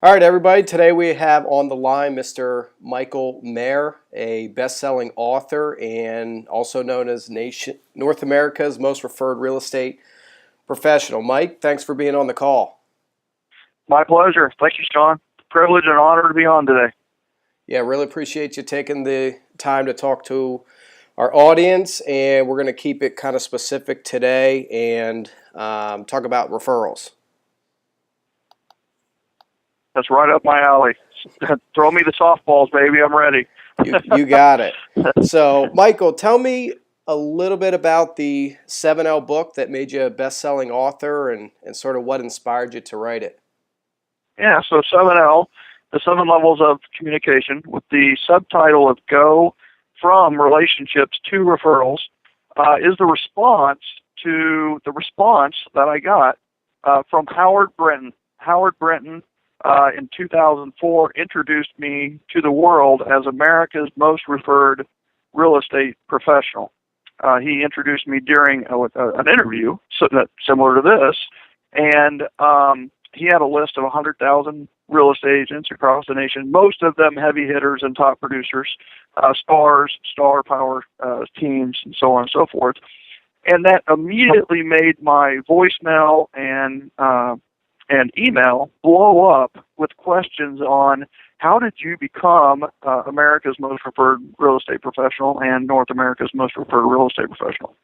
All right, everybody. Today we have on the line Mr. Michael Maher, a best-selling author and also known as North America's most referred real estate professional. Mike, thanks for being on the call. My pleasure. Thank you, Sean. Privilege and honor to be on today. Yeah, really appreciate you taking the time to talk to our audience, and we're going to keep it kind of specific today and talk about referrals. That's right up my alley. Throw me the softballs, baby. I'm ready. You got it. So, Michael, tell me a little bit about the 7L book that made you a best-selling author and sort of what inspired you to write it. Yeah, so 7L, the 7 levels of communication, with the subtitle of Go From Relationships to Referrals, is the response that I got from Howard Brinton. Howard Brinton, in 2004, introduced me to the world as America's most referred real estate professional. He introduced me during an interview similar to this, and he had a list of 100,000 real estate agents across the nation, most of them heavy hitters and top producers, star power teams, and so on and so forth. And that immediately made my voicemail and email blow up with questions on how did you become America's most referred real estate professional and North America's most referred real estate professional.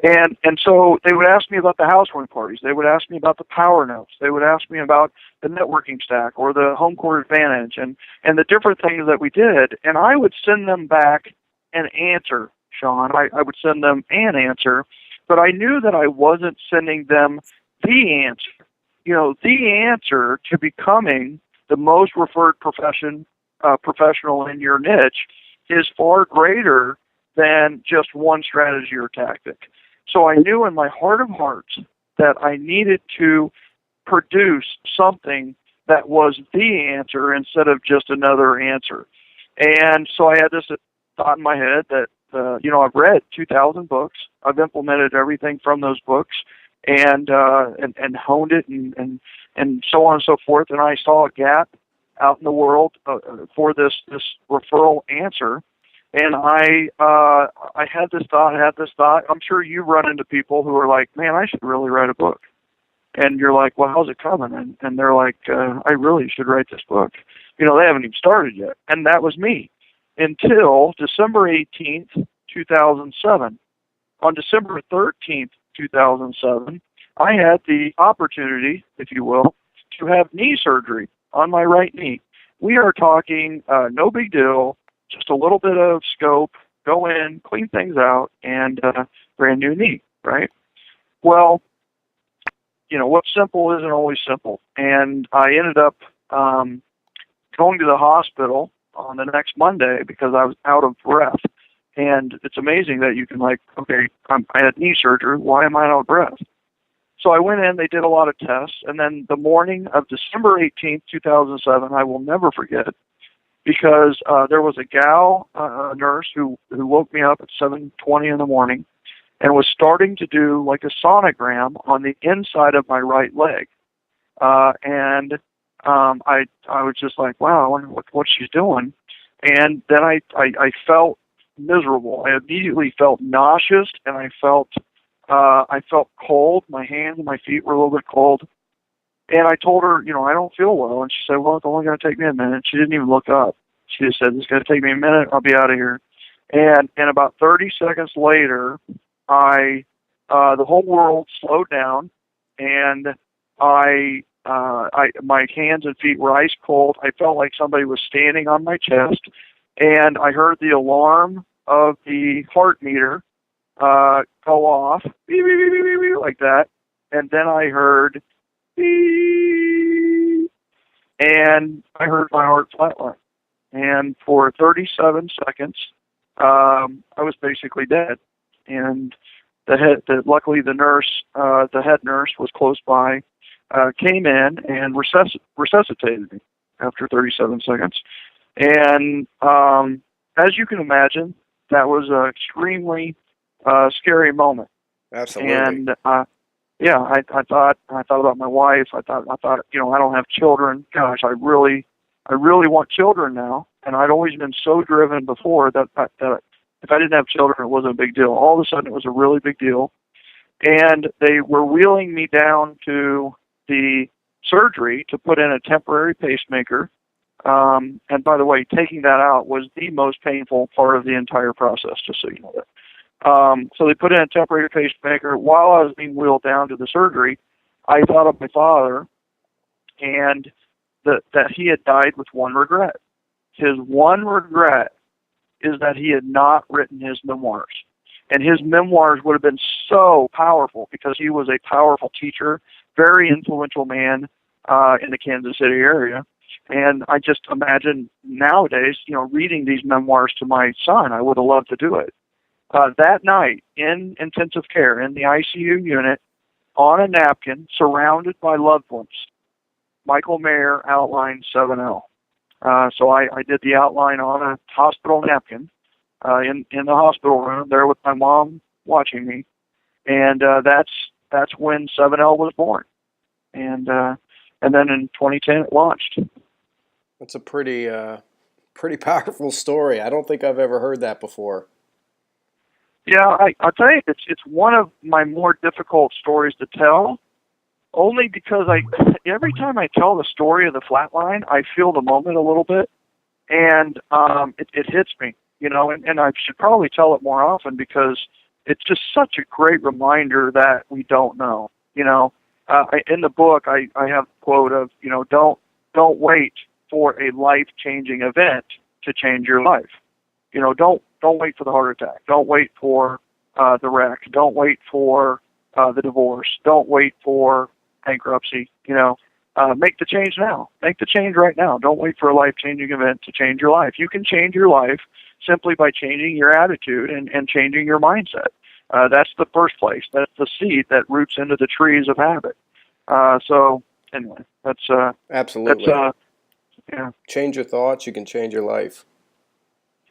And so they would ask me about the housewarming parties. They would ask me about the power notes. They would ask me about the networking stack or the home court advantage and the different things that we did. And I would send them back an answer, Sean. I would send them an answer, but I knew that I wasn't sending them the answer. You know, the answer to becoming the most referred professional in your niche is far greater than just one strategy or tactic. So I knew in my heart of hearts that I needed to produce something that was the answer instead of just another answer. And so I had this thought in my head that, I've read 2,000 books. I've implemented everything from those books and honed it and so on and so forth. And I saw a gap out in the world for this referral answer. And I had this thought. I'm sure you run into people who are like, man, I should really write a book. And you're like, well, how's it coming? And they're like, I really should write this book. They haven't even started yet. And that was me until December 18th, 2007. On December 13th, 2007, I had the opportunity, if you will, to have knee surgery on my right knee. We are talking no big deal, just a little bit of scope, go in, clean things out, and brand new knee, right? Well, what's simple isn't always simple. And I ended up going to the hospital on the next Monday because I was out of breath. And it's amazing that you can I had knee surgery. Why am I out of breath? So I went in, they did a lot of tests, and then the morning of December 18th, 2007, I will never forget, because there was a gal, a nurse, who woke me up at 7:20 in the morning and was starting to do like a sonogram on the inside of my right leg. And I was just like, wow, I wonder what she's doing. And then I felt miserable. I immediately felt nauseous, and I felt cold. My hands and my feet were a little bit cold. And I told her, I don't feel well. And she said, well, it's only going to take me a minute. She didn't even look up. She just said, it's going to take me a minute. I'll be out of here. And about 30 seconds later, the whole world slowed down, and my hands and feet were ice cold. I felt like somebody was standing on my chest, and I heard the alarm of the heart meter go off, beep, beep, beep, beep, beep, like that. And then I heard beep, and I heard my heart flatline. And for 37 seconds, I was basically dead. And luckily the head nurse was close by, came in and resuscitated me after 37 seconds. And as you can imagine, that was an extremely scary moment. Absolutely. And yeah, I thought about my wife. I thought, I don't have children. Gosh, I really want children now. And I'd always been so driven before that if I didn't have children, it wasn't a big deal. All of a sudden, it was a really big deal. And they were wheeling me down to the surgery to put in a temporary pacemaker. And by the way, taking that out was the most painful part of the entire process, just so you know that. So they put in a temporary pacemaker. While I was being wheeled down to the surgery, I thought of my father, and that he had died with one regret. His one regret is that he had not written his memoirs. And his memoirs would have been so powerful because he was a powerful teacher, very influential man in the Kansas City area. And I just imagine nowadays, reading these memoirs to my son, I would have loved to do it. That night, in intensive care, in the ICU unit, on a napkin, surrounded by loved ones, Michael Maher outlined 7L. So I did the outline on a hospital napkin in the hospital room there with my mom watching me. And that's when 7L was born. And then in 2010, it launched. That's a pretty powerful story. I don't think I've ever heard that before. Yeah, I'll tell you, it's one of my more difficult stories to tell, only because every time I tell the story of the flatline, I feel the moment a little bit, and it hits me, and I should probably tell it more often because it's just such a great reminder that we don't know. In the book, I have a quote of, don't wait for a life-changing event to change your life. Don't wait for the heart attack. Don't wait for the wreck. Don't wait for the divorce. Don't wait for bankruptcy. Make the change now. Make the change right now. Don't wait for a life-changing event to change your life. You can change your life simply by changing your attitude and changing your mindset. That's the first place. That's the seed that roots into the trees of habit. So anyway, that's absolutely. Yeah. Change your thoughts, you can change your life.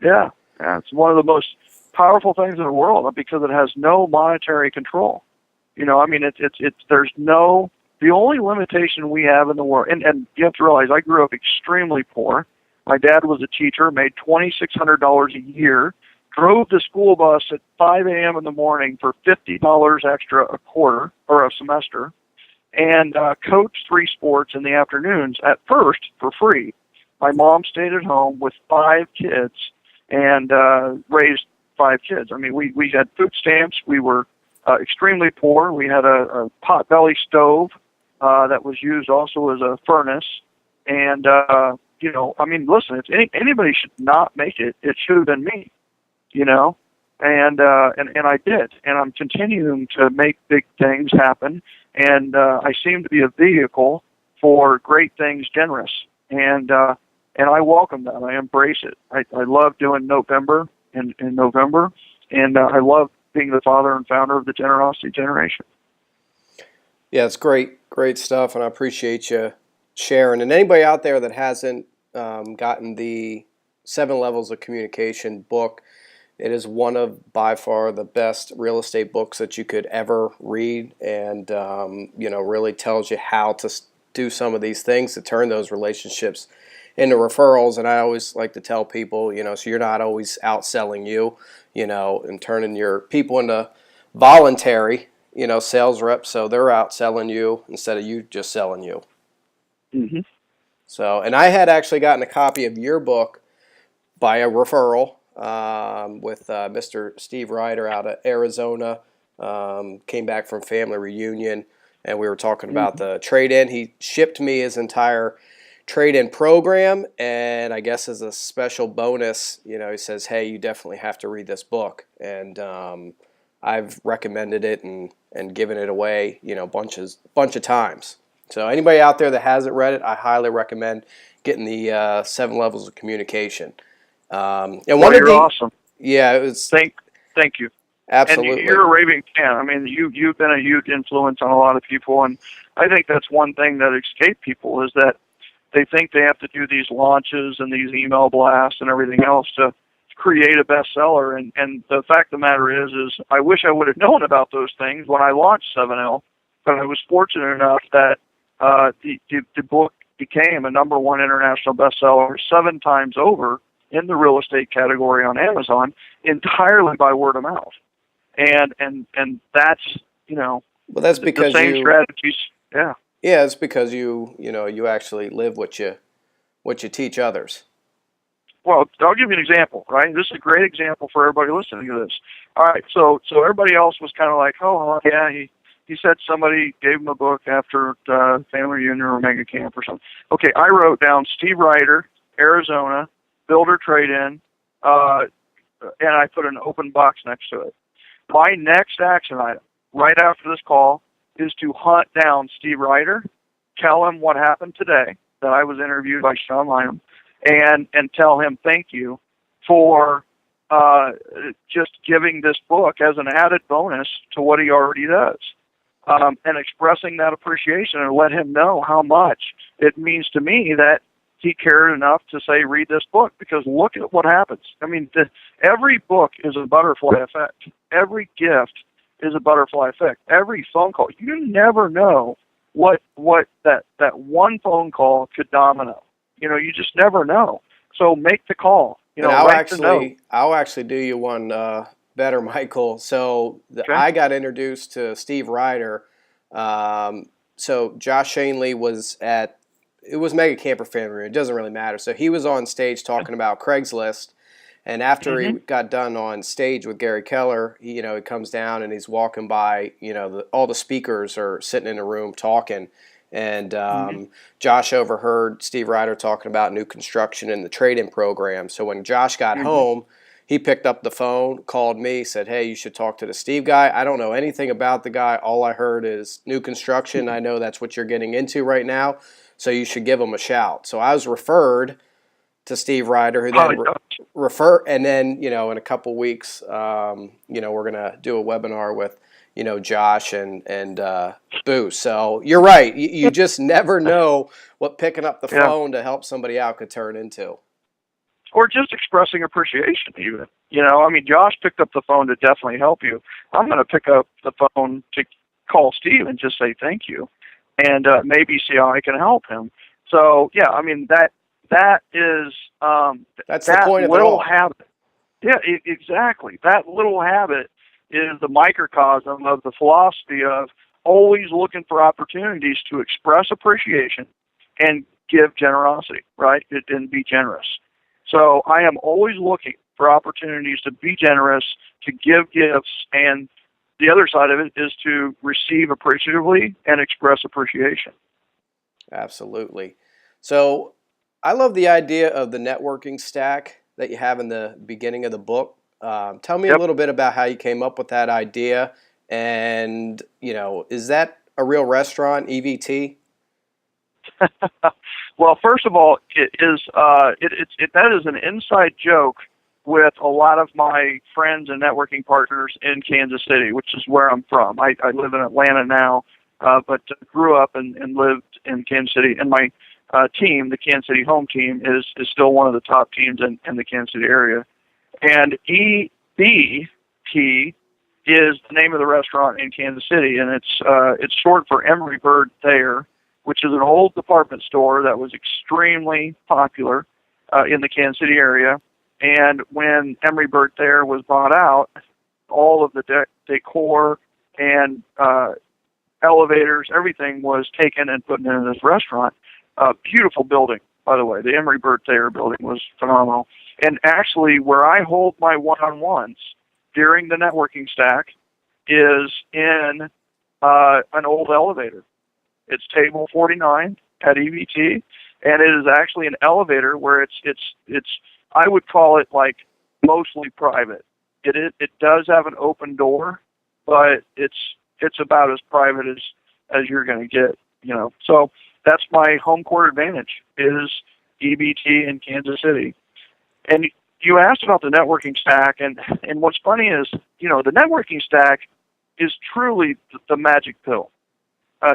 Yeah, it's one of the most powerful things in the world because it has no monetary control. There's no, the only limitation we have in the world, and you have to realize I grew up extremely poor. My dad was a teacher, made $2,600 a year, drove the school bus at 5 a.m. in the morning for $50 extra a quarter or a semester, and coached 3 sports in the afternoons at first for free. My mom stayed at home with 5 kids and raised 5 kids. I mean, we had food stamps. We were extremely poor. We had a potbelly stove that was used also as a furnace. And, listen, if anybody should not make it, it should have been me, and I did. And I'm continuing to make big things happen. And I seem to be a vehicle for great things generous. And I welcome that. I embrace it. I love doing November in November, and I love being the father and founder of the Generosity Generation. Yeah, it's great stuff, and I appreciate you sharing. And anybody out there that hasn't gotten the 7 Levels of Communication book, it is one of, by far, the best real estate books that you could ever read, and really tells you how to do some of these things to turn those relationships into referrals. And I always like to tell people, so you're not always outselling you, and turning your people into voluntary, sales reps, so they're outselling you instead of you just selling you. Mm-hmm. So, and I had actually gotten a copy of your book by a referral with Mr. Steve Ryder out of Arizona. Came back from family reunion, and we were talking about the trade-in. He shipped me his entire trade-in program, and I guess as a special bonus, he says, hey, you definitely have to read this book. And I've recommended it and given it away, bunch of times. So anybody out there that hasn't read it, I highly recommend getting the 7 Levels of Communication. And you're awesome. Yeah, it was. Thank you. Absolutely. And you're a raving fan. I mean, you've been a huge influence on a lot of people, and I think that's one thing that escaped people is that they think they have to do these launches and these email blasts and everything else to create a bestseller. And the fact of the matter is I wish I would have known about those things when I launched 7L, but I was fortunate enough that the book became a #1 international bestseller 7 times over in the real estate category on Amazon, entirely by word of mouth. And that's, Well, that's the because same strategies. Yeah. yeah, it's because you actually live what you teach others. Well, I'll give you an example, right? This is a great example for everybody listening to this. All right, so everybody else was kind of like, oh, yeah, he said somebody gave him a book after family reunion or mega camp or something. Okay, I wrote down Steve Ryder, Arizona, builder trade-in, and I put an open box next to it. My next action item, right after this call, is to hunt down Steve Ryder, tell him what happened today, that I was interviewed by Sean Lynham, and tell him thank you for just giving this book as an added bonus to what he already does, and expressing that appreciation and let him know how much it means to me that he cared enough to say, read this book, because look at what happens. I mean, every book is a butterfly effect. Every gift is a butterfly effect. Every phone call, you never know what that one phone call could domino. You just never know. So make the call. And I'll actually do you one better, Michael. So Okay. I got introduced to Steve Ryder. So Josh Shanley it was Mega Camper Fan Reunion. It doesn't really matter. So he was on stage talking about Craigslist. And after he got done on stage with Gary Keller, he comes down and he's walking by, all the speakers are sitting in a room talking. And Josh overheard Steve Ryder talking about new construction and the trade-in program. So when Josh got home, he picked up the phone, called me, said, hey, you should talk to the Steve guy. I don't know anything about the guy. All I heard is new construction. I know that's what you're getting into right now, so you should give him a shout. So I was referred to Steve Ryder, who then and then, in a couple weeks, we're going to do a webinar with, Josh and Boo. So you're right. You just never know what picking up the phone to help somebody out could turn into. Or just expressing appreciation, even. I mean, Josh picked up the phone to definitely help you. I'm going to pick up the phone to call Steve and just say thank you, and maybe see how I can help him. So, yeah, I mean, that is that's that the point of little it all. habit. Yeah, exactly. That little habit is the microcosm of the philosophy of always looking for opportunities to express appreciation and give generosity, right? And be generous. So I am always looking for opportunities to be generous, to give gifts, and the other side of it is to receive appreciatively and express appreciation. Absolutely. So I love the idea of the networking stack that you have in the beginning of the book. Tell me a little bit about how you came up with that idea, and is that a real restaurant, EVT? Well, first of all, it is that is an inside joke with a lot of my friends and networking partners in Kansas City, which is where I'm from. I live in Atlanta now, but grew up and lived in Kansas City. And my team, the Kansas City home team, is still one of the top teams in the Kansas City area. And EBT is the name of the restaurant in Kansas City, and it's short for Emery Bird Thayer, which is an old department store that was extremely popular in the Kansas City area. And when Emery Bird Thayer was bought out, all of the decor and elevators, everything was taken and put into this restaurant. Beautiful building, by the way. The Emery Bird Thayer building was phenomenal. And actually, where I hold my one-on-ones during the networking stack is in an old elevator. It's table 49 at EVT, and it is actually an elevator where it's I would call it like mostly private. It does have an open door, but it's about as private as you're going to get, So that's my home court advantage is EVT in Kansas City. And you asked about the networking stack, and what's funny is, the networking stack is truly the magic pill.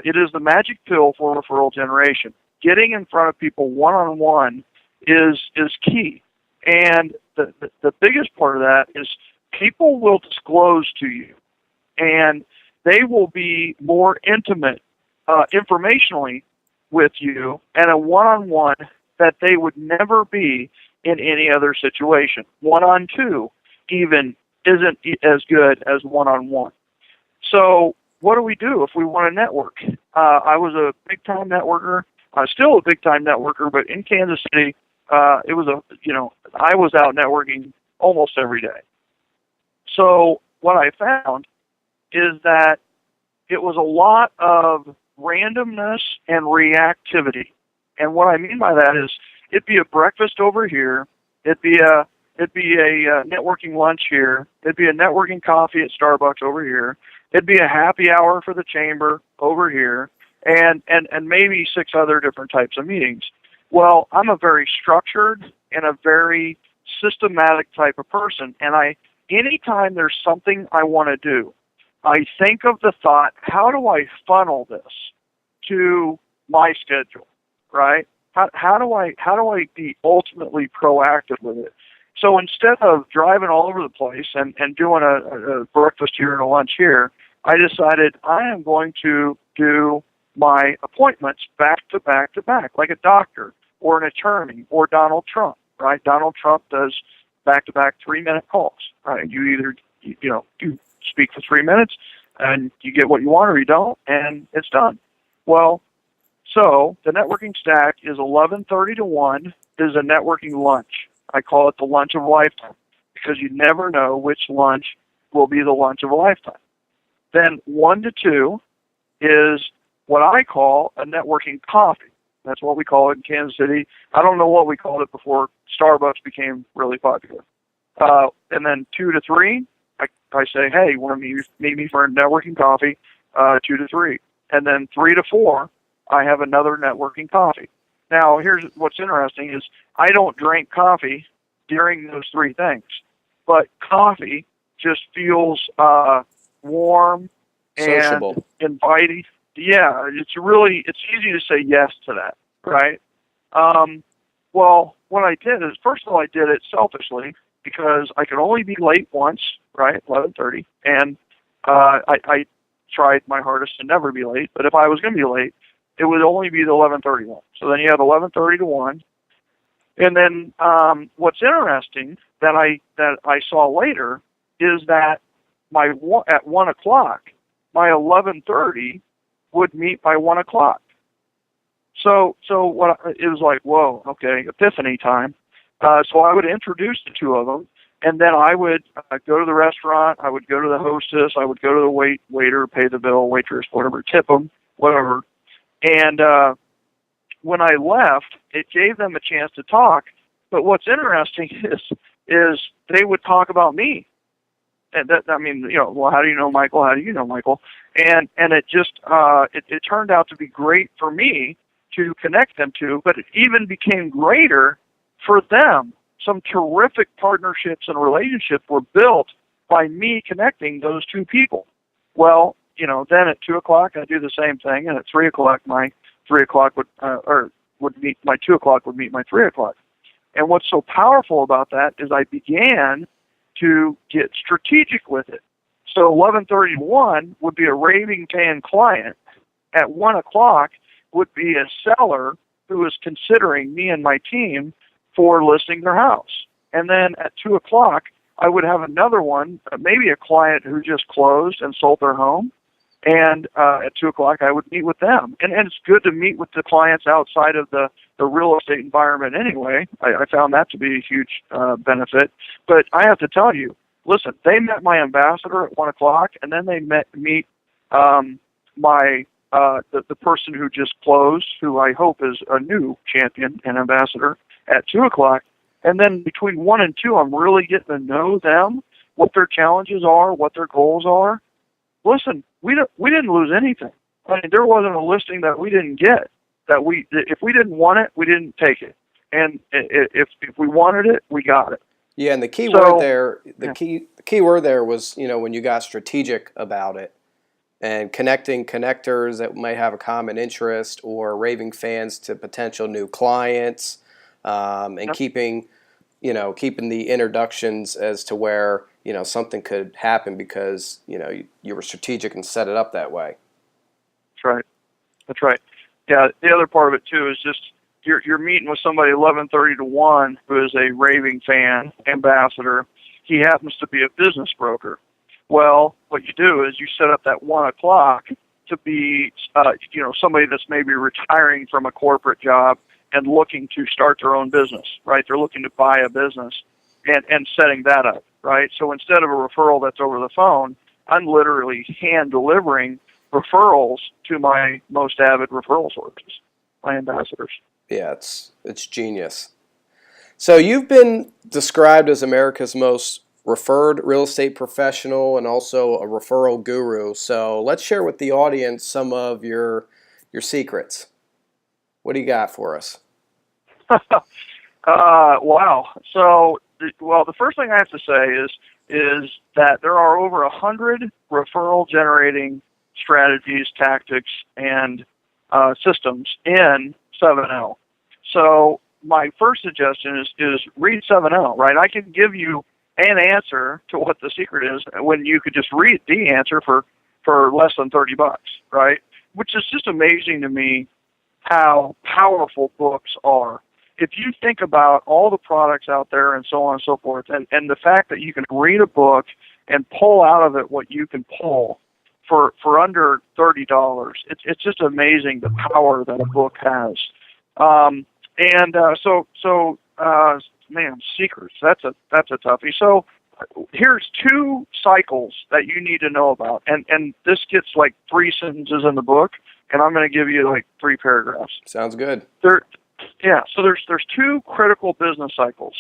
It is the magic pill for referral generation. Getting in front of people one-on-one is key. And the biggest part of that is people will disclose to you. And they will be more intimate informationally with you and a one-on-one that they would never be in any other situation. One-on-two even isn't as good as one-on-one. So what do we do if we want to network? I was a big-time networker. I'm still a big-time networker, but in Kansas City, I was out networking almost every day. So what I found is that it was a lot of randomness and reactivity. And what I mean by that is it'd be a breakfast over here, it'd be a networking lunch here, it'd be a networking coffee at Starbucks over here, it'd be a happy hour for the chamber over here, and maybe 6 other different types of meetings. Well, I'm a very structured and a very systematic type of person, and anytime there's something I want to do, I think of the thought, how do I funnel this to my schedule, right? How do I be ultimately proactive with it? So instead of driving all over the place and doing a breakfast here and a lunch here, I decided I am going to do my appointments back to back to back, like a doctor or an attorney or Donald Trump, right? Donald Trump does back-to-back 3-minute calls, right? You either, you speak for 3 minutes and you get what you want or you don't, and it's done. Well, so the networking stack is 11:30 to 1 is a networking lunch. I call it the lunch of a lifetime because you never know which lunch will be the lunch of a lifetime. Then 1 to 2 is what I call a networking coffee. That's what we call it in Kansas City. I don't know what we called it before Starbucks became really popular. And then 2 to 3, I say, hey, you want to meet me for a networking coffee, 2 to 3. And then 3 to 4, I have another networking coffee. Now, here's what's interesting is I don't drink coffee during those 3 things. But coffee just feels warm and sociable, inviting. Yeah, it's easy to say yes to that, right? Well, what I did is, first of all, I did it selfishly because I could only be late once, right, 11:30, and I tried my hardest to never be late, but if I was going to be late, it would only be the 11:30 one. So then you have 11:30 to 1, and then what's interesting that I saw later is that at 1 o'clock, my 11:30 would meet by 1 o'clock. So it was like, whoa, okay, epiphany time. So I would introduce the 2 of them, and then I would go to the restaurant, I would go to the hostess, I would go to the waiter, pay the bill, waitress, whatever, tip them, whatever. And when I left, it gave them a chance to talk. But what's interesting is they would talk about me. And well, how do you know Michael? How do you know Michael? And it just it turned out to be great for me to connect them to, but it even became greater for them. Some terrific partnerships and relationships were built by me connecting those 2 people. Well, then at 2 o'clock I do the same thing, and at 3 o'clock my 3 o'clock would meet my 2 o'clock would meet my 3 o'clock. And what's so powerful about that is I began to get strategic with it. So 11:30 to 1 would be a raving fan client. At 1 o'clock would be a seller who is considering me and my team for listing their house. And then at 2 o'clock, I would have another one, maybe a client who just closed and sold their home. And at 2 o'clock, I would meet with them. And it's good to meet with the clients outside of the real estate environment anyway. I found that to be a huge benefit. But I have to tell you, listen, they met my ambassador at 1 o'clock, and then they meet the person who just closed, who I hope is a new champion and ambassador, at 2 o'clock. And then between 1 and 2, I'm really getting to know them, what their challenges are, what their goals are. Listen, we didn't lose anything. I mean, there wasn't a listing that we didn't get. If we didn't want it, we didn't take it. And if we wanted it, we got it. Yeah, and the key word there, key word there was, when you got strategic about it and connecting connectors that might have a common interest or raving fans to potential new clients, and keeping the introductions as to where something could happen because, you were strategic and set it up that way. That's right. That's right. Yeah. The other part of it too is just you're meeting with somebody 11:30 to 1 who is a raving fan, ambassador. He happens to be a business broker. Well, what you do is you set up that 1 o'clock to be, somebody that's maybe retiring from a corporate job and looking to start their own business, right? They're looking to buy a business and setting that up, right? So instead of a referral that's over the phone, I'm literally hand delivering referrals to my most avid referral sources, my ambassadors. Yeah, it's genius. So you've been described as America's most referred real estate professional and also a referral guru. So let's share with the audience some of your secrets. What do you got for us? Wow. So, the first thing I have to say is that there are over 100 referral generating strategies, tactics, and systems in 7L. So my first suggestion is read 7L, right? I can give you an answer to what the secret is when you could just read the answer for less than $30, right? Which is just amazing to me how powerful books are. If you think about all the products out there and so on and so forth, and the fact that you can read a book and pull out of it what you can pull for under $30, it's just amazing the power that a book has. Man, secrets, that's a toughie. So here's 2 cycles that you need to know about, and this gets like 3 sentences in the book, and I'm going to give you like 3 paragraphs. Sounds good. So there's 2 critical business cycles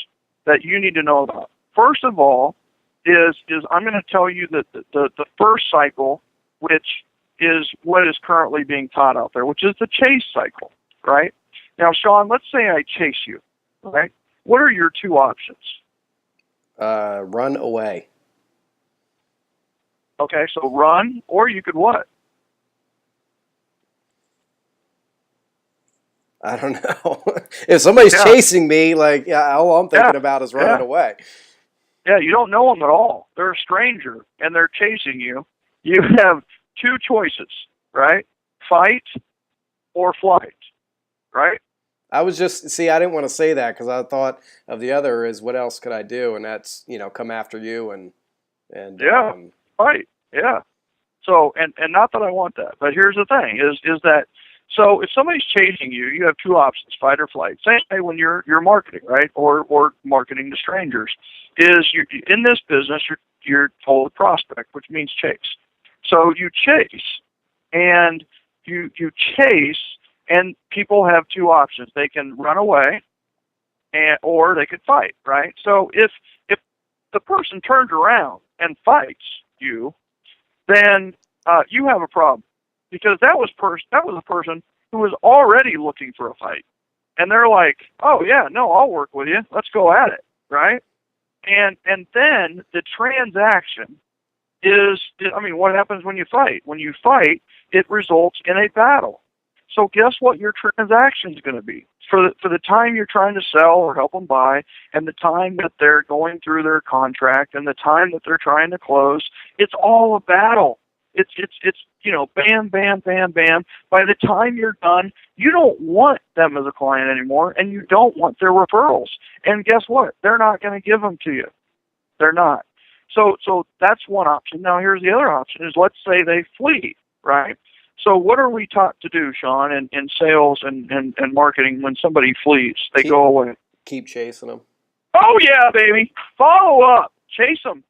that you need to know about. First of all is I'm going to tell you that the first cycle, which is what is currently being taught out there, which is the chase cycle, right? Now, Sean, let's say I chase you, right? What are your 2 options? Run away. Okay, so run, or you could what? I don't know. If somebody's chasing me, all I'm thinking about is running away. Yeah, you don't know them at all. They're a stranger, and they're chasing you. You have 2 choices, right? Fight or flight, right? I didn't want to say that because I thought of the other is what else could I do, and that's come after you and fight, yeah. So and not that I want that, but here's the thing: is that so if somebody's chasing you, you have 2 options: fight or flight. Same way when you're marketing, right, or marketing to strangers. Is you in this business you're told prospect, which means chase. So you chase, and you chase. And people have 2 options. They can run away, or they could fight, right? So if the person turns around and fights you, then you have a problem, because that was a person who was already looking for a fight, and they're like, oh yeah, no, I'll work with you. Let's go at it, right? And then the transaction is, what happens when you fight? When you fight, it results in a battle. So guess what your transaction is going to be for the time you're trying to sell or help them buy, and the time that they're going through their contract, and the time that they're trying to close. It's all a battle. It's bam, bam, bam, bam. By the time you're done, you don't want them as a client anymore, and you don't want their referrals. And guess what? They're not going to give them to you. They're not. So that's one option. Now here's the other option: is let's say they flee, right? So what are we taught to do, Sean, in sales and marketing when somebody flees? They go away. Keep chasing them. Oh, yeah, baby. Follow up. Chase them.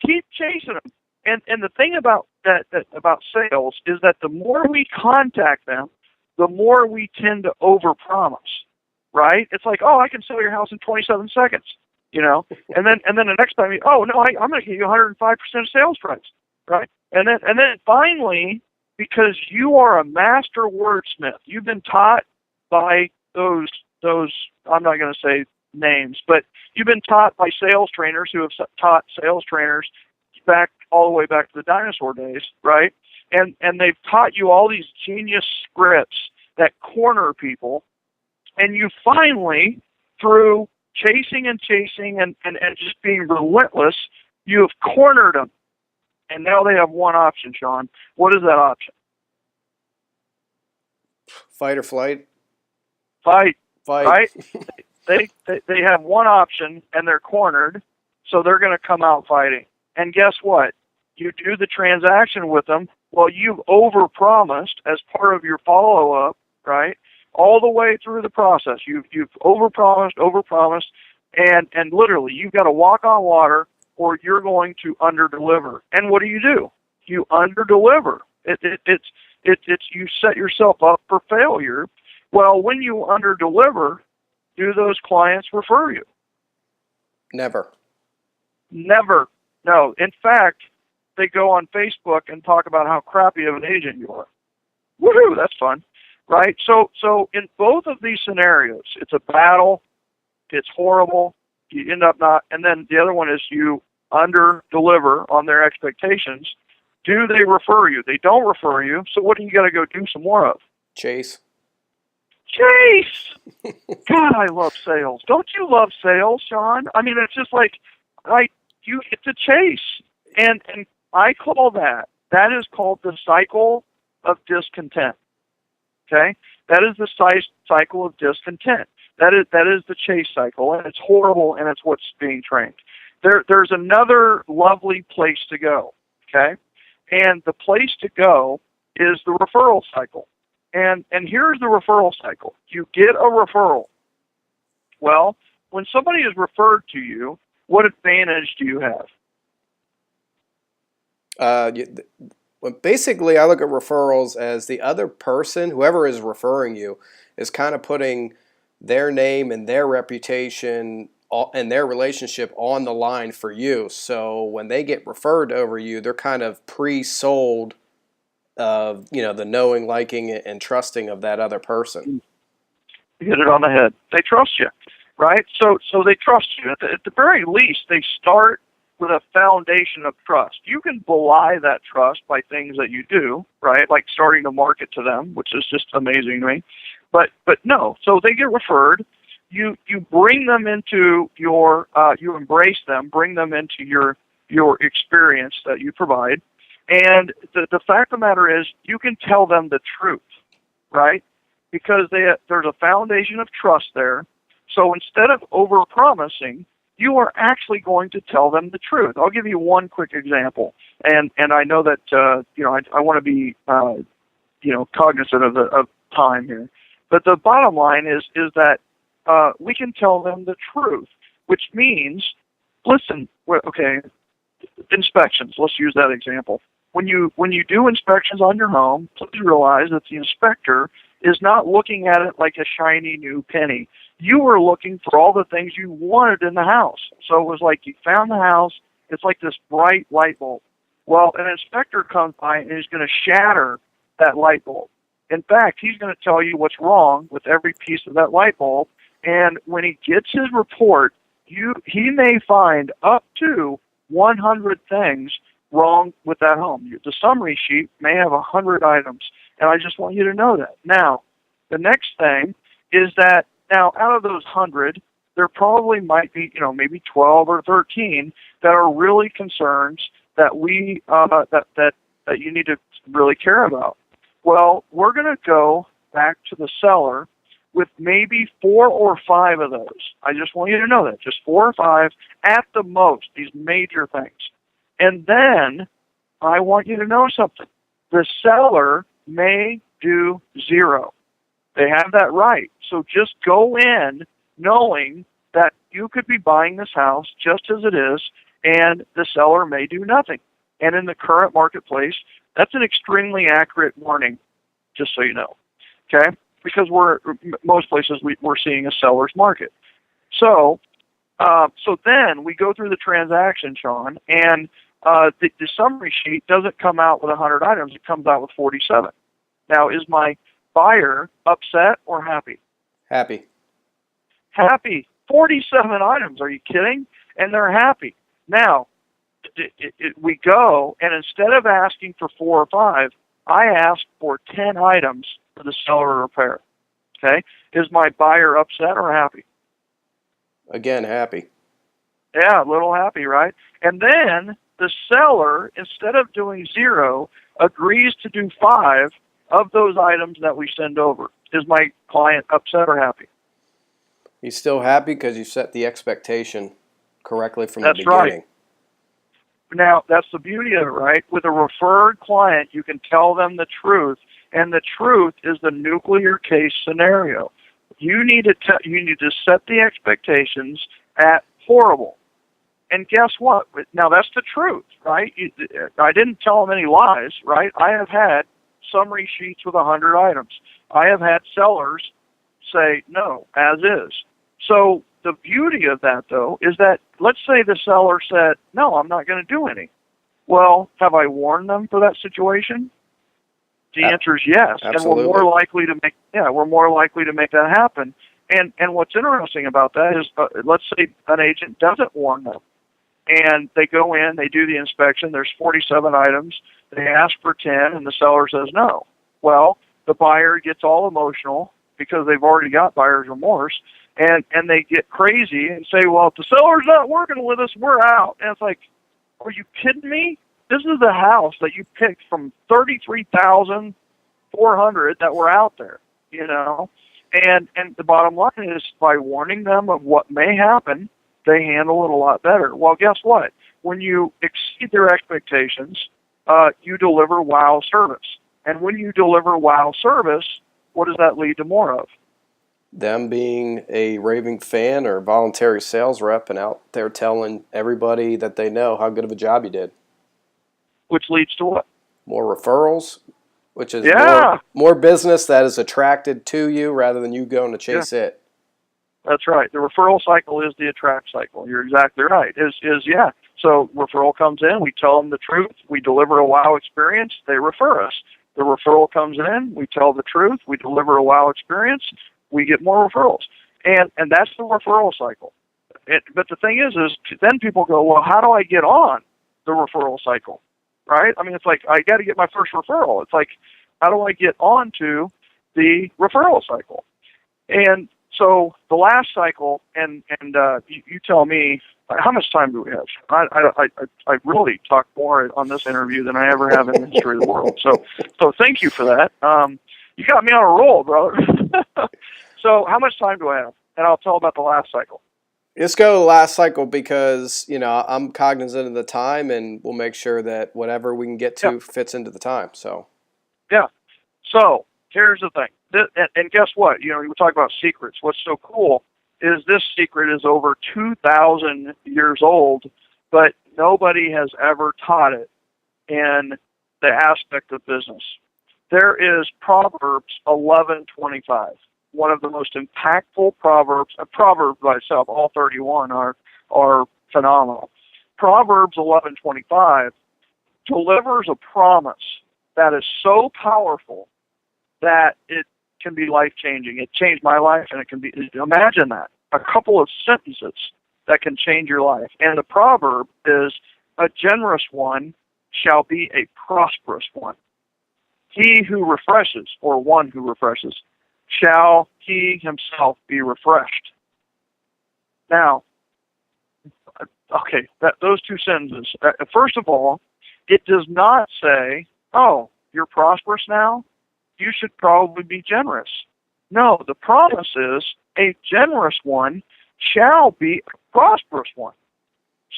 Keep chasing them. And the thing about about sales is that the more we contact them, the more we tend to overpromise, right? It's like, oh, I can sell your house in 27 seconds, and then the next time, I'm going to give you 105% of sales price, right? And then finally, because you are a master wordsmith, you've been taught by those I'm not going to say names, but you've been taught by sales trainers who have taught sales trainers all the way back to the dinosaur days, right? And they've taught you all these genius scripts that corner people, and you finally, through chasing and just being relentless, You have cornered them, and now they have one option, Sean. What is that option? Fight or flight? Fight, Fight. right? They have one option, and they're cornered, so they're going to come out fighting. And guess what? You do the transaction with them. Well, you've overpromised as part of your follow-up, right? All the way through the process, you've overpromised, and literally you've got to walk on water, or you're going to underdeliver. And what do? You underdeliver. It's you set yourself up for failure. Well, when you underdeliver, do those clients refer you? Never. Never. No. In fact, they go on Facebook and talk about how crappy of an agent you are. Woohoo! That's fun, right? So in both of these scenarios, it's a battle. It's horrible. You end up not, and then the other one is you under-deliver on their expectations. Do they refer you? They don't refer you, so what do you got to go do some more of? Chase. God, I love sales. Don't you love sales, Sean? I mean, it's just like, you get to chase. And I call that is called the cycle of discontent. Okay? That is the cycle of discontent. That is the chase cycle, and it's horrible, and it's what's being trained. There's another lovely place to go, okay? And the place to go is the referral cycle. And here's the referral cycle. You get a referral. Well, when somebody is referred to you, what advantage do you have? Basically, I look at referrals as the other person, whoever is referring you, is kind of putting their name and their reputation and their relationship on the line for you. So when they get referred over you, they're kind of pre-sold of, the knowing, liking, and trusting of that other person. You hit it on the head. They trust you, right? So they trust you. At the very least, they start with a foundation of trust. You can belie that trust by things that you do, right? Like starting to market to them, which is just amazing to me. But no, so they get referred. You bring them into your, you embrace them, bring them into your experience that you provide. And the fact of the matter is, you can tell them the truth, right? Because there's a foundation of trust there. So instead of over-promising, you are actually going to tell them the truth. I'll give you one quick example. And I know that, I want to be, cognizant of time here. But the bottom line is that we can tell them the truth, which means, listen, okay, inspections. Let's use that example. When you do inspections on your home, please realize that the inspector is not looking at it like a shiny new penny. You were looking for all the things you wanted in the house. So it was like you found the house. It's like this bright light bulb. Well, an inspector comes by and is going to shatter that light bulb. In fact, he's going to tell you what's wrong with every piece of that light bulb. And when he gets his report, he may find up to 100 things wrong with that home. The summary sheet may have 100 items, and I just want you to know that. Now, the next thing is that now out of those 100, there probably might be, maybe 12 or 13 that are really concerns that we that you need to really care about. Well, we're going to go back to the seller with maybe 4 or 5 of those. I just want you to know that, just 4 or 5 at the most, these major things. And then I want you to know something. The seller may do 0. They have that right. So just go in knowing that you could be buying this house just as it is, and the seller may do nothing. And in the current marketplace, that's an extremely accurate warning, just so you know. Okay? Because most places we're seeing a seller's market. So then we go through the transaction, Sean, and the summary sheet doesn't come out with 100 items. It comes out with 47. Now, is my buyer upset or happy? Happy. Happy. 47 items. Are you kidding? And they're happy. Now, we go, and instead of asking for 4 or 5, I ask for 10 items for the seller to repair. Okay? Is my buyer upset or happy? Again, happy. Yeah, a little happy, right? And then the seller, instead of doing 0, agrees to do 5 of those items that we send over. Is my client upset or happy? He's still happy because you set the expectation correctly from the That's right. beginning. Now, that's the beauty of it, right? With a referred client, you can tell them the truth, and the truth is the nuclear case scenario. You need to set the expectations at horrible. And guess what? Now, that's the truth, right? I didn't tell them any lies, right? I have had summary sheets with 100 items. I have had sellers say no, as is. So the beauty of that, though, is that let's say the seller said, no, I'm not going to do any. Well, have I warned them for that situation? The answer is yes. Absolutely. And we're more likely to make that happen. And what's interesting about that is, let's say an agent doesn't warn them, and they go in, they do the inspection. There's 47 items. They ask for 10, and the seller says no. Well, the buyer gets all emotional because they've already got buyer's remorse, and they get crazy and say, well, if the seller's not working with us, we're out. And it's like, are you kidding me? This is the house that you picked from 33,400 that were out there, you know? And the bottom line is, by warning them of what may happen, they handle it a lot better. Well, guess what? When you exceed their expectations, you deliver wow service. And when you deliver wow service, what does that lead to more of? Them being a raving fan or voluntary sales rep and out there telling everybody that they know how good of a job you did. Which leads to what? More referrals, which is more business that is attracted to you rather than you going to chase it. That's right. The referral cycle is the attract cycle. You're exactly right. So referral comes in, we tell them the truth, we deliver a wow experience, they refer us. The referral comes in, we tell the truth, we deliver a wow experience, we get more referrals. And that's the referral cycle. But the thing is then people go, well, how do I get on the referral cycle? Right? I mean, it's like, I got to get my first referral. It's like, how do I get onto the referral cycle? And so the last cycle, and you tell me, how much time do we have? I really talked more on this interview than I ever have in the history of the world. So thank you for that. You got me on a roll, brother. So how much time do I have? And I'll tell about the last cycle. Let's go to the last cycle because, I'm cognizant of the time, and we'll make sure that whatever we can get to fits into the time. So. Yeah. So here's the thing. And guess what? We talk about secrets. What's so cool is this secret is over 2,000 years old, but nobody has ever taught it in the aspect of business. There is Proverbs 11:25, one of the most impactful proverbs. A proverb by itself, all 31 are phenomenal. Proverbs 11:25 delivers a promise that is so powerful that it can be life-changing. It changed my life, and it can be, imagine that, a couple of sentences that can change your life. And the proverb is, a generous one shall be a prosperous one. He who refreshes, or one who refreshes, shall he himself be refreshed. Now, okay, those two sentences. First of all, it does not say, oh, you're prosperous now? You should probably be generous. No, the promise is a generous one shall be a prosperous one.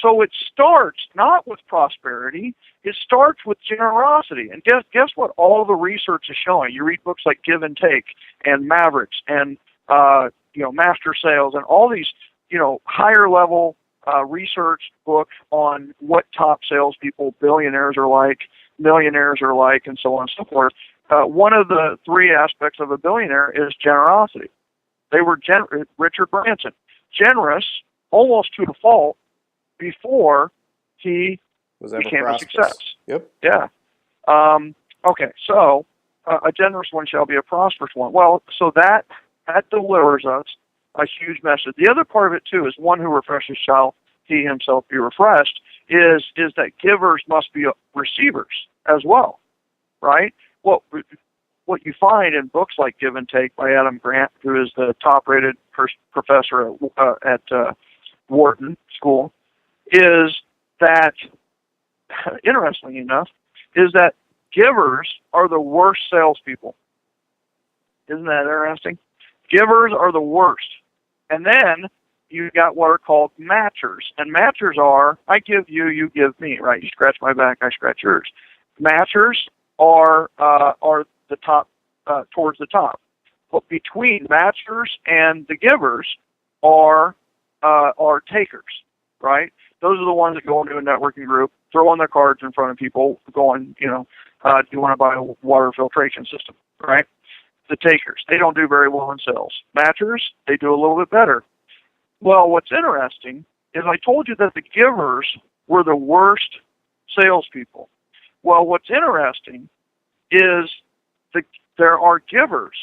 So it starts not with prosperity, it starts with generosity. And guess what all the research is showing? You read books like Give and Take and Mavericks and Master Sales and all these higher level research books on what top salespeople, billionaires are like, millionaires are like, and so on and so forth. One of the 3 aspects of a billionaire is generosity. They were Richard Branson, generous almost to the fault before he became a success. Yep. Yeah. Okay, so a generous one shall be a prosperous one. Well, so that delivers us a huge message. The other part of it, too, is one who refreshes shall he himself be refreshed, is that givers must be receivers as well, right? What you find in books like Give and Take by Adam Grant, who is the top-rated professor at Wharton School, is that, interestingly enough, is that givers are the worst salespeople. Isn't that interesting? Givers are the worst. And then you got what are called matchers. And matchers are, I give you, you give me, right? You scratch my back, I scratch yours. Matchers are the top, towards the top. But between matchers and the givers are takers, right? Those are the ones that go into a networking group, throw on their cards in front of people, going, do you want to buy a water filtration system, right? The takers, they don't do very well in sales. Matchers, they do a little bit better. Well, what's interesting is I told you that the givers were the worst salespeople. Well, what's interesting is there are givers.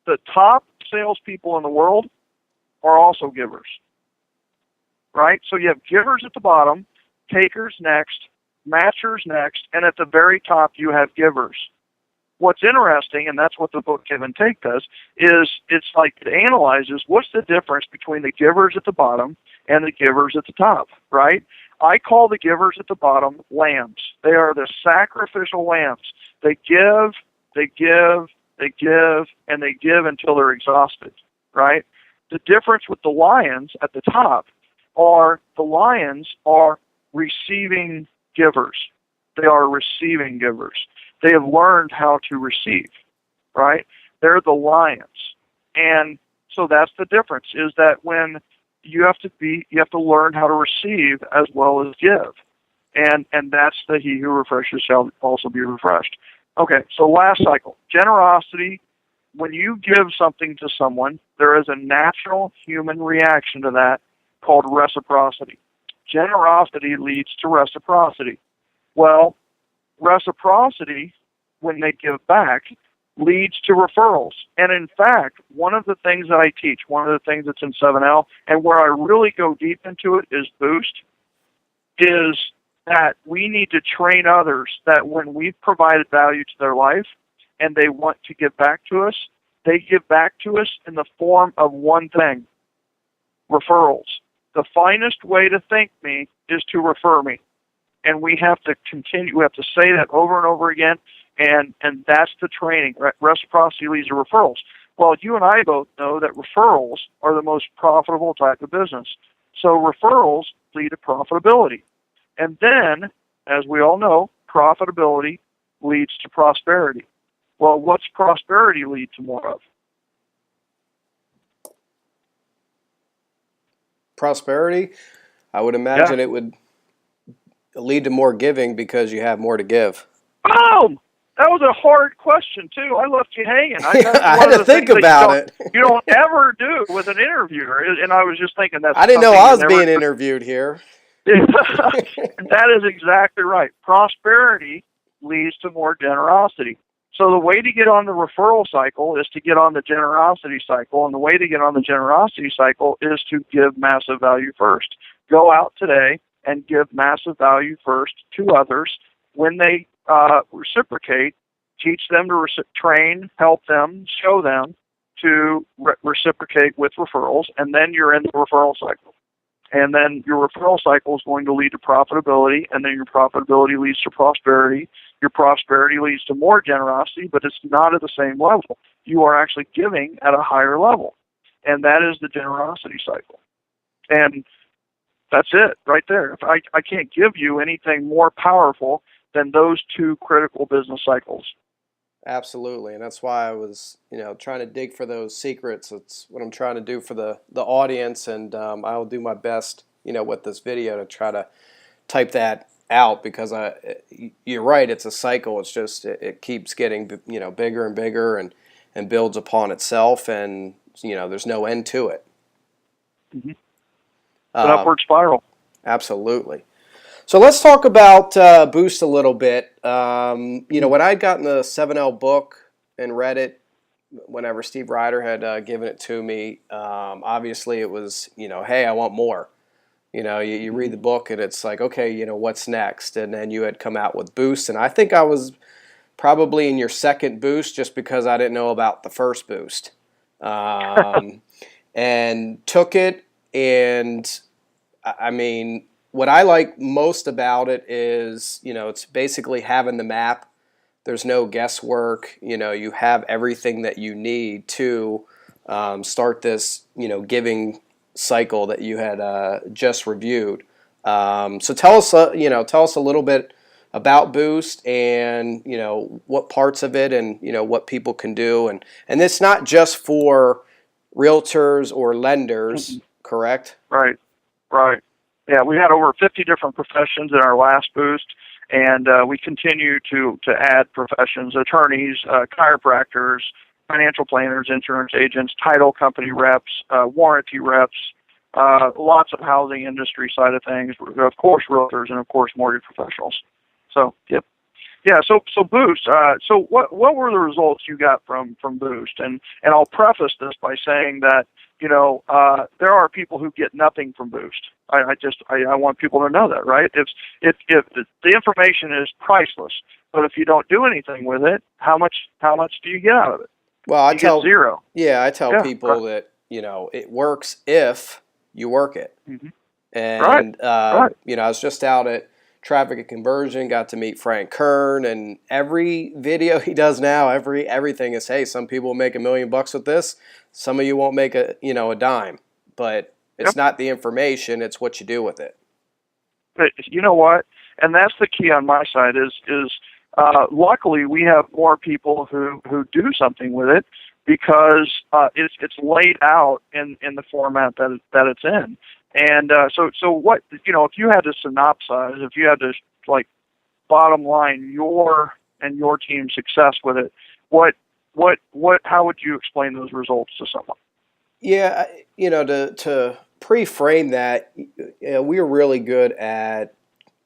The top salespeople in the world are also givers, right? So you have givers at the bottom, takers next, matchers next, and at the very top you have givers. What's interesting, and that's what the book Give and Take does, is it's like it analyzes what's the difference between the givers at the bottom and the givers at the top, right? I call the givers at the bottom lambs. They are the sacrificial lambs. They give, they give, they give, and they give until they're exhausted, right? The difference with the lions at the top are the lions are receiving givers. They are receiving givers. They have learned how to receive, right? They're the lions. And so that's the difference, is that when you have to learn how to receive as well as give. And that's the he who refreshes shall also be refreshed. Okay, so last cycle. Generosity. When you give something to someone, there is a natural human reaction to that called reciprocity. Generosity leads to reciprocity. Well, reciprocity, when they give back, leads to referrals. And in fact, one of the things that I teach, one of the things that's in 7L, and where I really go deep into it is Boost, is that we need to train others that when we've provided value to their life and they want to give back to us, they give back to us in the form of one thing: referrals. The finest way to thank me is to refer me. And we have to continue, we have to say that over and over again, and that's the training. Reciprocity leads to referrals. Well, you and I both know that referrals are the most profitable type of business. So referrals lead to profitability. And then, as we all know, profitability leads to prosperity. Well, what's prosperity lead to more of? Prosperity, I would imagine it would lead to more giving because you have more to give. Boom! That was a hard question, too. I left you hanging. I had to think about it. You don't ever do with an interviewer. And I was just thinking that. I didn't know I was being interviewed here. That is exactly right. Prosperity leads to more generosity. So the way to get on the referral cycle is to get on the generosity cycle, and the way to get on the generosity cycle is to give massive value first. Go out today and give massive value first to others. When they reciprocate, teach them to train, help them, show them to reciprocate with referrals, and then you're in the referral cycle. And then your referral cycle is going to lead to profitability, and then your profitability leads to prosperity. Your prosperity leads to more generosity, but it's not at the same level. You are actually giving at a higher level, and that is the generosity cycle. And that's it right there. I can't give you anything more powerful than those two critical business cycles. Absolutely, and that's why I was, trying to dig for those secrets. It's what I'm trying to do for the audience, and I'll do my best, with this video to try to type that out, because you're right, it's a cycle. It's just it keeps getting bigger and bigger and builds upon itself, and there's no end to it. Mm-hmm. It's an upward spiral. Absolutely. So let's talk about Boost a little bit. When I'd gotten the 7L book and read it, whenever Steve Ryder had given it to me, obviously it was, hey, I want more. You read the book and it's like, okay, what's next? And then you had come out with Boost, and I think I was probably in your second Boost just because I didn't know about the first Boost. And took it, and I mean, what I like most about it is, it's basically having the map. There's no guesswork. You have everything that you need to start this, giving cycle that you had just reviewed. So tell us a little bit about Boost and what parts of it and what people can do and it's not just for realtors or lenders, correct? Right. Right. Yeah, we had over 50 different professions in our last boost, and we continue to add professions: attorneys, chiropractors, financial planners, insurance agents, title company reps, warranty reps, lots of housing industry side of things, of course, realtors, and of course, mortgage professionals. So, yep. Yeah, so Boost. So what were the results you got from Boost? And I'll preface this by saying that there are people who get nothing from Boost. I want people to know that, right? If the information is priceless, but if you don't do anything with it, how much do you get out of it? Well, You get zero. Yeah, I tell Yeah, people right. that it works if you work it. Mm-hmm. Right. And Right. I was just out at Traffic and Conversion, got to meet Frank Kern, and every video he does now, everything is, hey, some people will make $1 million with this, some of you won't make a dime, but it's Yep. not the information, it's what you do with it. But you know what? And that's the key on my side is luckily we have more people who do something with it because it's laid out in the format that it's in. And so what, if you had to synopsize, if you had to like bottom line your and your team's success with it, how would you explain those results to someone? Yeah, to pre-frame that, we are really good at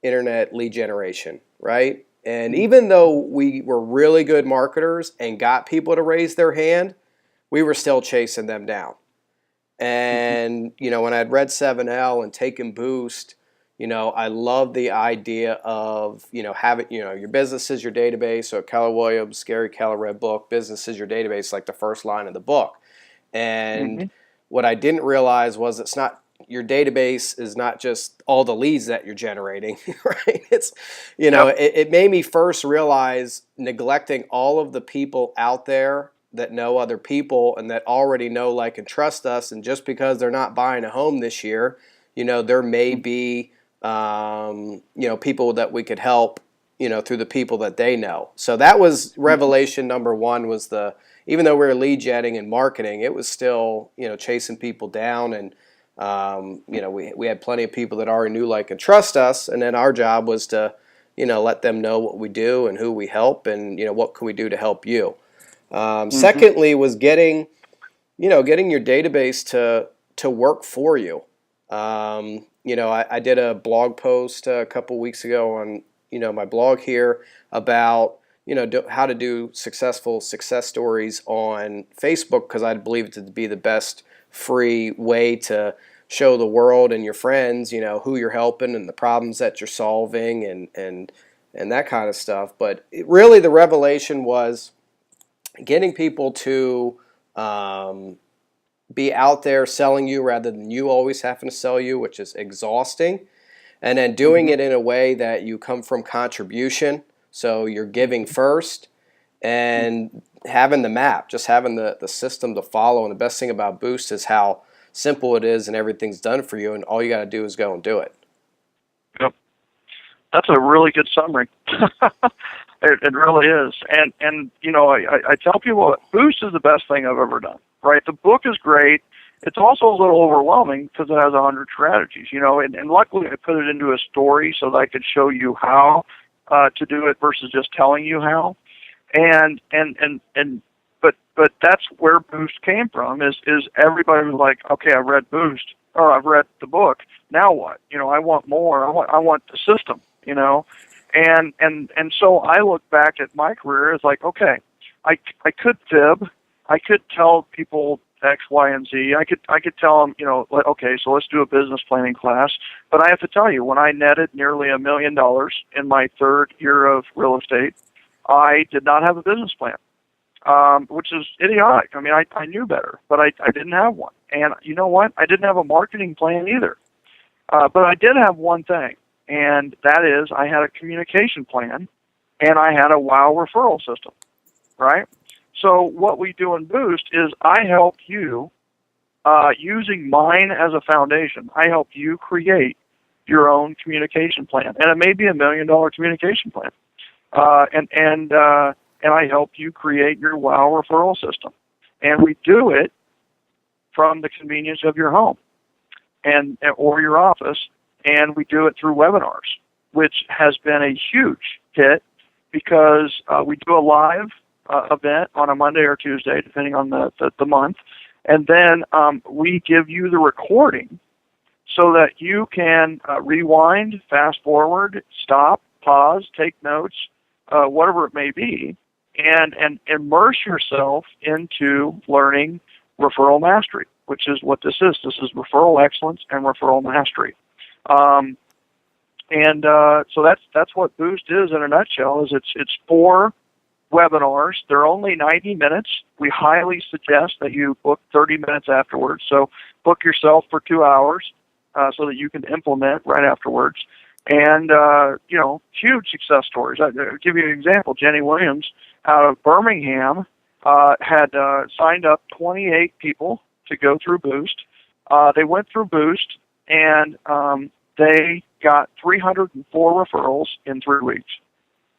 internet lead generation, right? And even though we were really good marketers and got people to raise their hand, we were still chasing them down. And, when I'd read 7L and taken Boost, I love the idea of, having, your business is your database. So Keller Williams, Gary Keller read book, business is your database, like the first line of the book. And Mm-hmm. what I didn't realize was it's not, your database is not just all the leads that you're generating, right? It's, Yep. it made me first realize neglecting all of the people out there that know other people and that already know, like, and trust us. And just because they're not buying a home this year, there may be, people that we could help, through the people that they know. So that was revelation number one, was even though we were lead jetting and marketing, it was still, chasing people down. And, we had plenty of people that already knew, like, and trust us. And then our job was to, let them know what we do and who we help and, what can we do to help you. Mm-hmm. Secondly was getting your database to work for you. I did a blog post a couple weeks ago on, my blog here about, how to do successful success stories on Facebook, because I believe it to be the best free way to show the world and your friends, who you're helping and the problems that you're solving and that kind of stuff. But really the revelation was getting people to be out there selling you rather than you always having to sell you, which is exhausting. And then doing Mm-hmm. it in a way that you come from contribution, so you're giving first, and having the map, just having the system to follow. And the best thing about Boost is how simple it is and everything's done for you, and all you got to do is go and do it. Yep. That's a really good summary. It really is. And I tell people Boost is the best thing I've ever done. Right? The book is great. It's also a little overwhelming because it has 100 strategies, and luckily I put it into a story so that I could show you how to do it versus just telling you how. But that's where Boost came from is everybody was like, okay, I've read Boost or I've read the book. Now what? I want more. I want the system, And so I look back at my career as like, okay, I could fib, I could tell people X, Y, and Z. I could tell them, okay, so let's do a business planning class. But I have to tell you, when I netted nearly $1 million in my third year of real estate, I did not have a business plan, which is idiotic. I mean, I knew better, but I didn't have one. And you know what? I didn't have a marketing plan either. But I did have one thing, and that is I had a communication plan, and I had a WOW referral system, right? So what we do in Boost is I help you, using mine as a foundation, I help you create your own communication plan. And it may be $1 million communication plan. And I help you create your WOW referral system. And we do it from the convenience of your home or your office, and we do it through webinars, which has been a huge hit because we do a live event on a Monday or Tuesday, depending on the month, and then we give you the recording so that you can rewind, fast forward, stop, pause, take notes, whatever it may be, and immerse yourself into learning referral mastery, which is what this is. This is referral excellence and referral mastery. So that's what Boost is in a nutshell. Is it's 4 webinars. They're only 90 minutes. We highly suggest that you book 30 minutes afterwards. So book yourself for 2 hours so that you can implement right afterwards. And huge success stories. I'll give you an example. Jenny Williams out of Birmingham had signed up 28 people to go through Boost. They went through Boost, and they got 304 referrals in 3 weeks.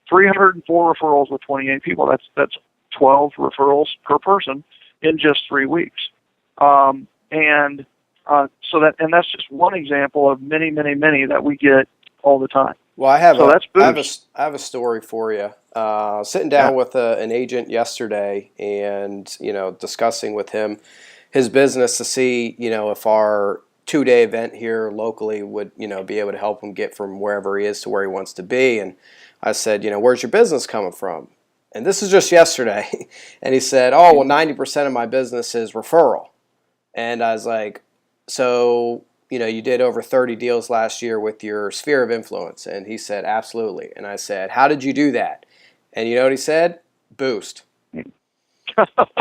304 referrals with 28 people. That's 12 referrals per person in just 3 weeks. So that's just one example of many, many, many that we get all the time. Well, I have I have a story for you. Sitting down with an agent yesterday, and discussing with him his business to see if our 2-day event here locally would be able to help him get from wherever he is to where he wants to be. And I said, where's your business coming from? And this is just yesterday. And he said, oh, well, 90% of my business is referral. And I was like, so you did over 30 deals last year with your sphere of influence. And he said, absolutely. And I said, how did you do that? And you know what he said? Boost.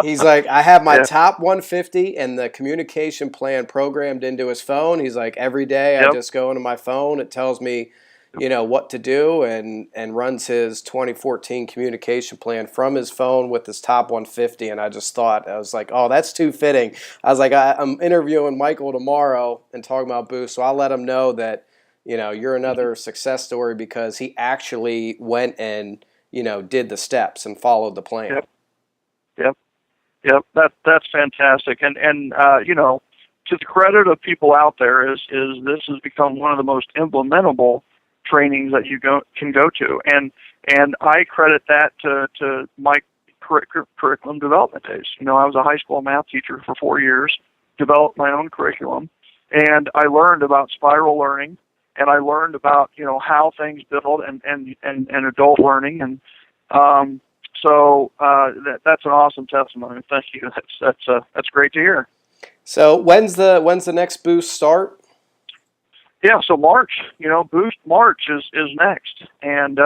He's like, I have my top 150 and the communication plan programmed into his phone. He's like, every day I just go into my phone. It tells me, what to do, and runs his 2014 communication plan from his phone with his top 150. And I was like, oh, that's too fitting. I was like, I'm interviewing Michael tomorrow and talking about Boost, so I'll let him know that, you're another success story because he actually went and, did the steps and followed the plan. Yep. That's fantastic. And to the credit of people out there is this has become one of the most implementable trainings that you can go to. And I credit that to my curriculum development days. I was a high school math teacher for 4 years, developed my own curriculum, and I learned about spiral learning, and I learned about how things build and adult learning. And So that's an awesome testimony. Thank you. That's great to hear. So when's the next Boost start? Yeah, so March. Boost March is next, and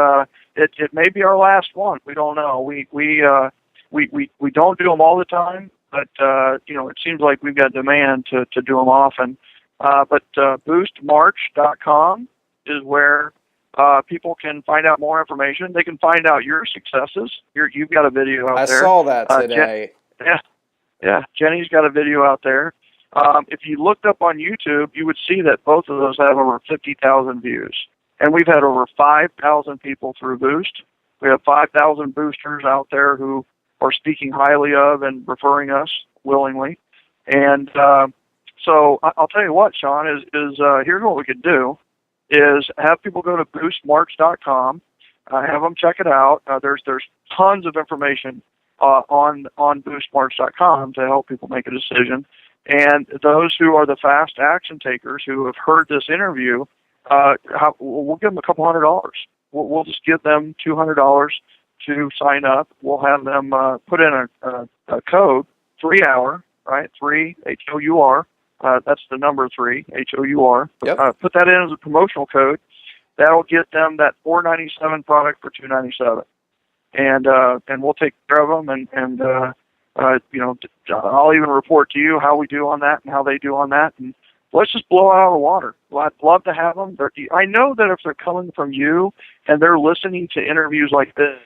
it may be our last one. We don't know. We don't do them all the time, but it seems like we've got demand to do them often. But boostmarch.com is where people can find out more information. They can find out your successes. You've got a video out there. I saw that today. Jenny's got a video out there. If you looked up on YouTube, you would see that both of those have over 50,000 views. And we've had over 5,000 people through Boost. We have 5,000 boosters out there who are speaking highly of and referring us willingly. And so I'll tell you what, Sean, is here's what we could do, is have people go to boostmarch.com, have them check it out. There's tons of information on boostmarch.com to help people make a decision. And those who are the fast action takers who have heard this interview, we'll give them a couple $100. We'll just give them $200 to sign up. We'll have them put in a code, 3 hour, right? 3 HOUR. That's the number 3 HOUR. Yep. Put that in as a promotional code. That'll get them that $497 product for $297. And we'll take care of them, and I'll even report to you how we do on that and how they do on that, and let's just blow it out of the water. Well, I'd love to have them. I know that if they're coming from you and they're listening to interviews like this,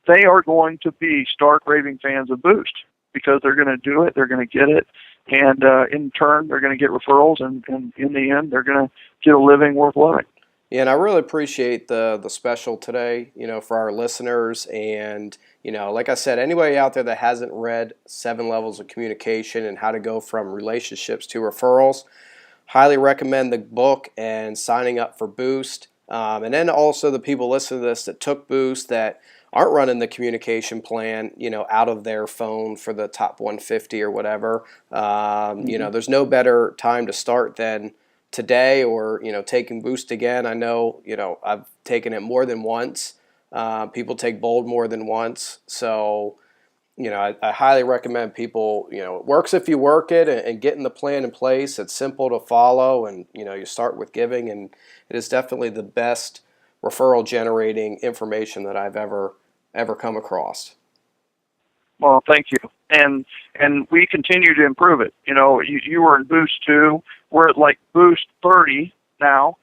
they are going to be stark raving fans of Boost because they're going to do it, they're going to get it, and in turn, they're going to get referrals, and in the end, they're going to get a living worth living. Yeah, and I really appreciate the special today, for our listeners. And, like I said, anybody out there that hasn't read 7 Levels of Communication and how to go from relationships to referrals, highly recommend the book and signing up for Boost. And then also the people listening to this that took Boost that aren't running the communication plan, out of their phone for the top 150 or whatever. There's no better time to start than today, or taking Boost again. I know I've taken it more than once. People take Bold more than once, so I highly recommend people. It works if you work it and getting the plan in place. It's simple to follow, and you start with giving, and it is definitely the best referral generating information that I've ever come across. Well, thank you. And we continue to improve it. You were in Boost 2. We're at like Boost 30 now.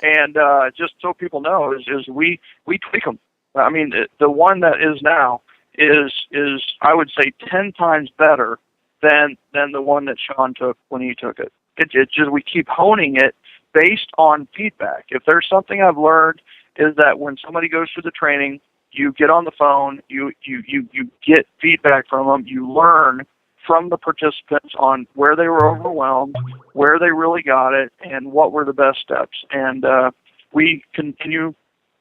And just so people know, is we tweak them. I mean, the one that is now is I would say 10 times better than the one that Sean took when he took it. It just, we keep honing it based on feedback. If there's something I've learned, is that when somebody goes through the training, you get on the phone, you get feedback from them, you learn from the participants on where they were overwhelmed, where they really got it, and what were the best steps. And we continue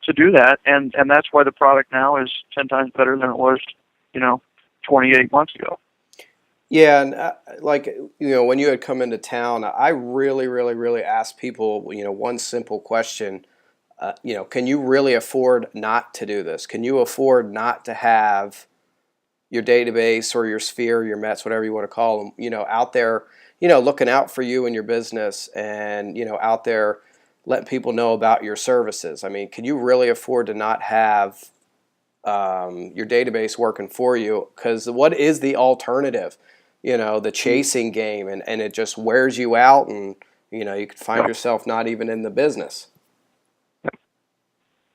to do that, and that's why the product now is 10 times better than it was, 28 months ago. Yeah, and when you had come into town, I really, really, really asked people, one simple question. Can you really afford not to do this? Can you afford not to have your database or your sphere, your Mets, whatever you want to call them, out there, looking out for you and your business, and, out there letting people know about your services? I mean, can you really afford to not have your database working for you? Because what is the alternative? The chasing game, and it just wears you out, and, you could find yourself not even in the business.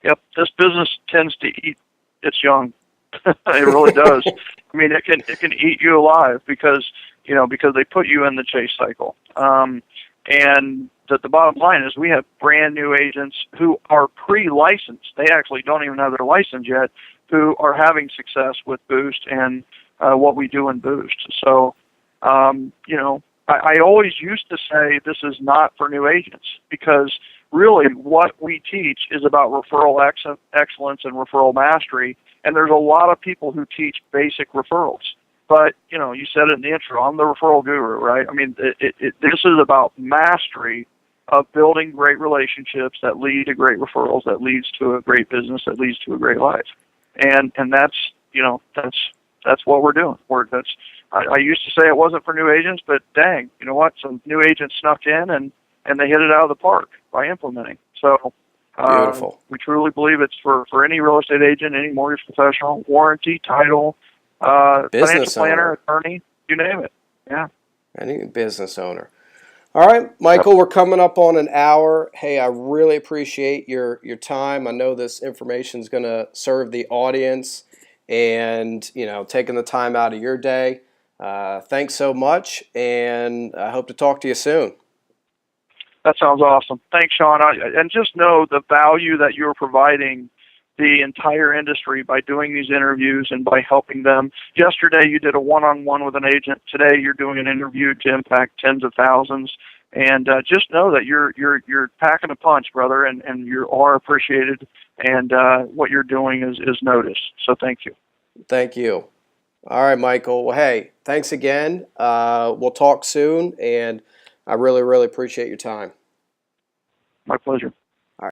Yep, this business tends to eat its young. It really does. I mean, it can eat you alive because they put you in the chase cycle. And the bottom line is we have brand new agents who are pre-licensed. They actually don't even have their license yet, who are having success with Boost and what we do in Boost. So, I always used to say this is not for new agents, because really what we teach is about referral excellence and referral mastery. And there's a lot of people who teach basic referrals. But, you said it in the intro, I'm the referral guru, right? I mean, this is about mastery of building great relationships that lead to great referrals, that leads to a great business, that leads to a great life. And that's what we're doing. I used to say it wasn't for new agents, but dang, you know what? Some new agents snuck in and they hit it out of the park by implementing. So Beautiful. We truly believe it's for any real estate agent, any mortgage professional, warranty, title, financial planner, attorney, you name it. Yeah. Any business owner. All right, Michael, we're coming up on an hour. Hey, I really appreciate your time. I know this information is going to serve the audience, and taking the time out of your day. Thanks so much, and I hope to talk to you soon. That sounds awesome. Thanks, Sean. And just know the value that you're providing the entire industry by doing these interviews and by helping them. Yesterday, you did a one-on-one with an agent. Today, you're doing an interview to impact tens of thousands. And just know that you're packing a punch, brother, and you are appreciated. And what you're doing is noticed. So thank you. Thank you. All right, Michael. Well, hey, thanks again. We'll talk soon, and I really, really appreciate your time. My pleasure.